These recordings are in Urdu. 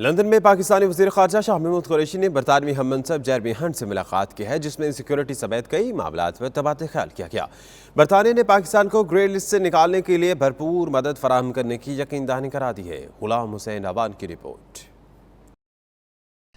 لندن میں پاکستانی وزیر خارجہ شاہ محمود قریشی نے برطانوی ہم منصب جیرمی ہنٹ سے ملاقات کی ہے، جس میں سیکیورٹی سمیت کئی معاملات پر تبادلہ خیال کیا گیا۔ برطانیہ نے پاکستان کو گرے لسٹ سے نکالنے کے لیے بھرپور مدد فراہم کرنے کی یقین دہانی کرا دی ہے۔ غلام حسین عوان کی رپورٹ۔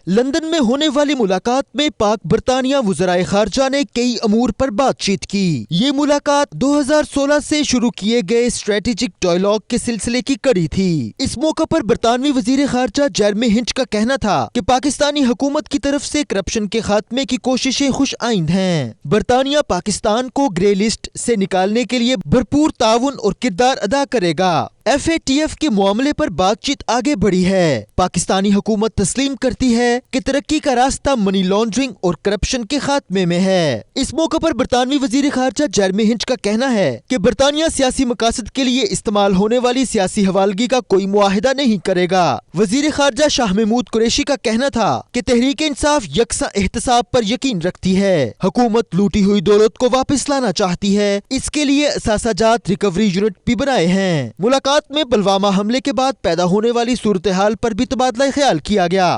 لندن میں ہونے والی ملاقات میں پاک برطانیہ وزرائے خارجہ نے کئی امور پر بات چیت کی۔ یہ ملاقات 2016 سے شروع کیے گئے اسٹریٹجک ڈائیلاگ کے سلسلے کی کڑی تھی۔ اس موقع پر برطانوی وزیر خارجہ جیرمی ہنٹ کا کہنا تھا کہ پاکستانی حکومت کی طرف سے کرپشن کے خاتمے کی کوششیں خوش آئند ہیں۔ برطانیہ پاکستان کو گرے لسٹ سے نکالنے کے لیے بھرپور تعاون اور کردار ادا کرے گا۔ FATF کے معاملے پر بات چیت آگے بڑھی ہے۔ پاکستانی حکومت تسلیم کرتی ہے کہ ترقی کا راستہ منی لانڈرنگ اور کرپشن کے خاتمے میں ہے۔ اس موقع پر برطانوی وزیر خارجہ جیرمی ہنٹ کا کہنا ہے کہ برطانیہ سیاسی مقاصد کے لیے استعمال ہونے والی سیاسی حوالگی کا کوئی معاہدہ نہیں کرے گا۔ وزیر خارجہ شاہ محمود قریشی کا کہنا تھا کہ تحریک انصاف یکساں احتساب پر یقین رکھتی ہے۔ حکومت لوٹی ہوئی دولت کو واپس لانا چاہتی ہے، اس کے لیے اثاثہ جات ریکوری یونٹ بھی بنائے ہیں۔ ملاقات میں پلوامہ حملے کے بعد پیدا ہونے والی صورتحال پر بھی تبادلہ خیال کیا گیا۔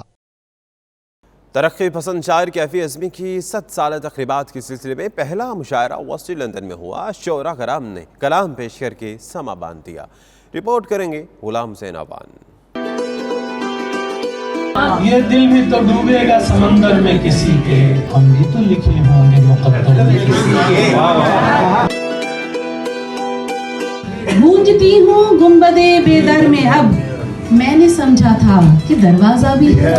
ترقی پسند شاعر کیفی اعظمی کی 100 سالہ تقریبات کے سلسلے میں پہلا مشاعرہ ویسٹ لندن میں ہوا۔ شعراء کرام نے کلام پیش کر کے سما باندھ دیا۔ رپورٹ کریں گے غلام حسین عوان۔ یہ دل بھی تو ڈوبے گا سمندر میں کسی کے، ہم بھی تو لکھے ہوں گے مقدر میں کسی کے۔ گونجتی ہوں گنبدے بے در میں اب، میں نے سمجھا تھا کہ دروازہ بھی ہے۔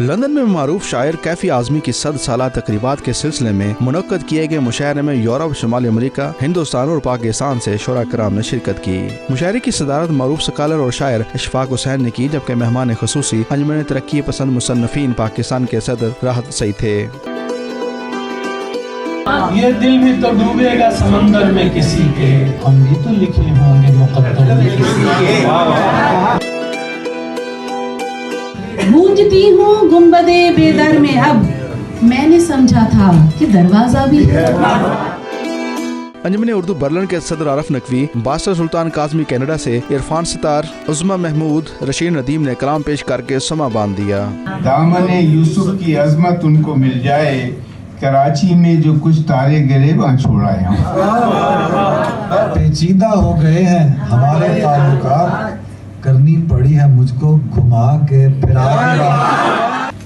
لندن میں معروف شاعر کیفی اعظمی کی 100 سالہ تقریبات کے سلسلے میں منعقد کیے گئے مشاعرے میں یورپ، شمالی امریکہ، ہندوستان اور پاکستان سے شعراء کرام نے شرکت کی۔ مشاعرے کی صدارت معروف سکالر اور شاعر اشفاق حسین نے کی، جبکہ مہمان خصوصی انجمن ترقی پسند مصنفین پاکستان کے صدر راحت سعید تھے۔ یہ دل بھی تو ڈوبے گا سمندر میں کسی کے، ہم بھی تو لکھے ہوں گے مقدر میں کسی کے۔ گونجتی ہوں گنبدے بے در میں اب، میں نے سمجھا تھا کہ دروازہ بھی ہے۔ انجمن اردو برلن کے صدر عارف نقوی، باسل سلطان کاظمی کینیڈا سے، عرفان ستار، عظمہ محمود، رشید ندیم نے کلام پیش کر کے سما باندھ دیا۔ دامن یوسف کی عظمت ان کو مل جائے، کراچی میں جو کچھ تارے گرے وہاں چھوڑائے ہم۔ پیچیدہ ہو گئے ہیں ہمارے تعلقات، کرنی پڑی ہے مجھ کو گھما کے پھرا۔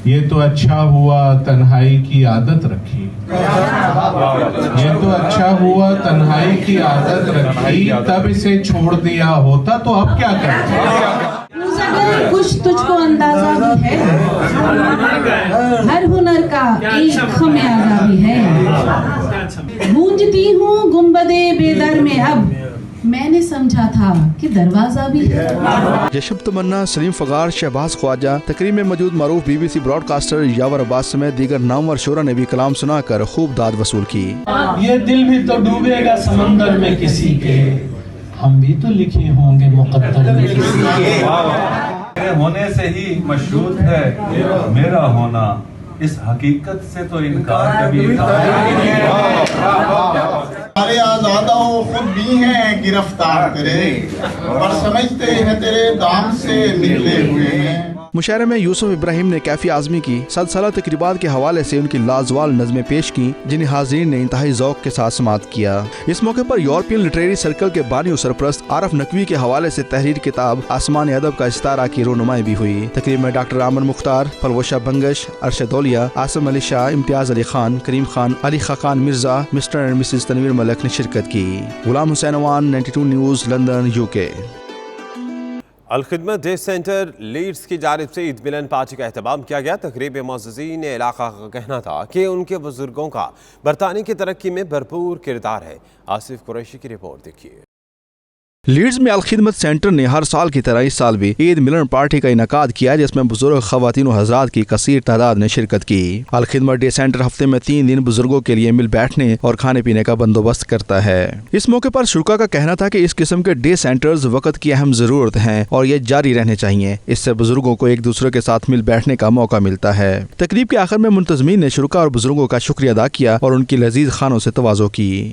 یہ تو اچھا ہوا تنہائی کی عادت رکھی، یہ تو اچھا ہوا تنہائی کی عادت رکھی، تب اسے چھوڑ دیا ہوتا تو اب کیا کرتے۔ کچھ تجھ کو اندازہ بھی ہے، ہر ہنر کا ایک خمیازہ بھی ہے۔ گونجتی ہوں گنبدے بے در میں اب، میں نے سمجھا تھا کہ دروازہ بھی ہے۔ یشب تمنا، سلیم فغار، شہباز خواجہ، تقریب میں موجود معروف BBC براڈ کاسٹر یاور عباس سمیت دیگر نامور شعراء نے بھی کلام سنا کر خوب داد وصول کی۔ یہ دل بھی تو ڈوبے گا سمندر میں کسی کے، ہم بھی تو لکھے ہوں گے مقدر میں کسی کے۔ میرے ہونے سے ہی مشروط ہے میرا ہونا، اس حقیقت سے تو انکار کبھی نہیں۔ ہمارے آزادہ خود بھی ہیں گرفتار تیرے، پر سمجھتے ہیں تیرے دام سے نکلے ہوئے ہیں۔ مشاعرے میں یوسف ابراہیم نے کیفی اعظمی کی 100 سالہ تقریبات کے حوالے سے ان کی لازوال نظمیں پیش کی، جنہیں حاضرین نے انتہائی ذوق کے ساتھ سماعت کیا۔ اس موقع پر یورپین لٹریری سرکل کے بانی و سرپرست عارف نقوی کے حوالے سے تحریر کتاب آسمان ادب کا استعارہ کی رونمائی بھی ہوئی۔ تقریب میں ڈاکٹر عامر مختار، فلوشہ Bangash, Arshad Auliya, Asim Ali Shah, Imtiaz Ali Khan, Karim Khan, Ali Khaqan Mirza, Mr and Mrs Tanveer Malik نے شرکت کی۔ Ghulam Hussain Awan, 92 news, London, UK۔ Alkhidmat day centre Leeds کی جانب سے عید ملن پارٹی کا اہتمام کیا گیا۔ تقریب میں معززین علاقہ کا کہنا تھا کہ ان کے بزرگوں کا برطانیہ کی ترقی میں بھرپور کردار ہے۔ آصف قریشی کی رپورٹ دیکھیے۔ لیڈز میں الخدمت سینٹر نے ہر سال کی طرح اس سال بھی عید ملن پارٹی کا انعقاد کیا، جس میں بزرگ خواتین و حضرات کی کثیر تعداد نے شرکت کی۔ الخدمت ڈے سینٹر ہفتے میں 3 دن بزرگوں کے لیے مل بیٹھنے اور کھانے پینے کا بندوبست کرتا ہے۔ اس موقع پر شرکا کا کہنا تھا کہ اس قسم کے ڈے سینٹرز وقت کی اہم ضرورت ہیں اور یہ جاری رہنے چاہیے۔ اس سے بزرگوں کو ایک دوسرے کے ساتھ مل بیٹھنے کا موقع ملتا ہے۔ تقریب کے آخر میں منتظمین نے شرکا اور بزرگوں کا شکریہ ادا کیا اور ان کی لذیذ کھانوں سے تواضع کی۔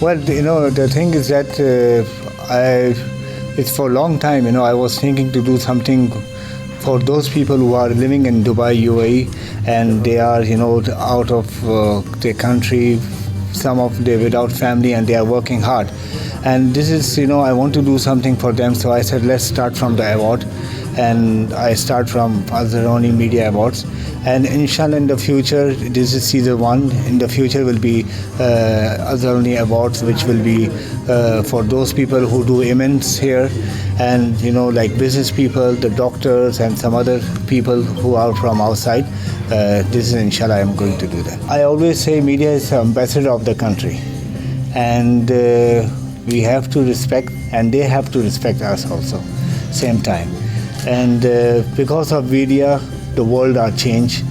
Well, the thing is that it's for a long time, I was thinking to do something for those people who are living in Dubai, UAE, and they are, out of their country, some of them without family, and they are working hard. And this is, I want to do something for them, so I said, let's start from the award. And I start from Alzarouni Media Awards. And inshallah in the future, this is season 1, in the future will be Alzarouni Awards, which will be for those people who do immense here, and like business people, the doctors, and some other people who are from outside. This is inshallah I am going to do that. I always say media is the ambassador of the country, and we have to respect, and they have to respect us also, same time. And because of media, the world are changed,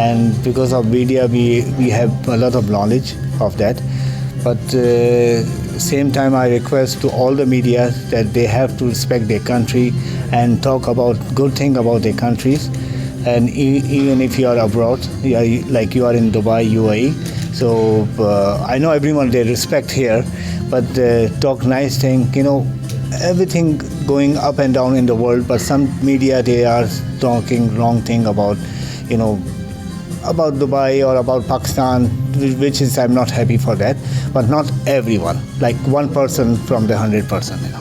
and because of media, we have a lot of knowledge of that. But same time, I request to all the media that they have to respect their country and talk about good thing about their countries. And even if you are abroad, like you are in Dubai, UAE, so I know everyone they respect here, but talk nice thing, everything going up and down in the world, but some media they are talking wrong thing about about Dubai or about Pakistan, which is I'm not happy for that, but not everyone, like 1% from the 100%.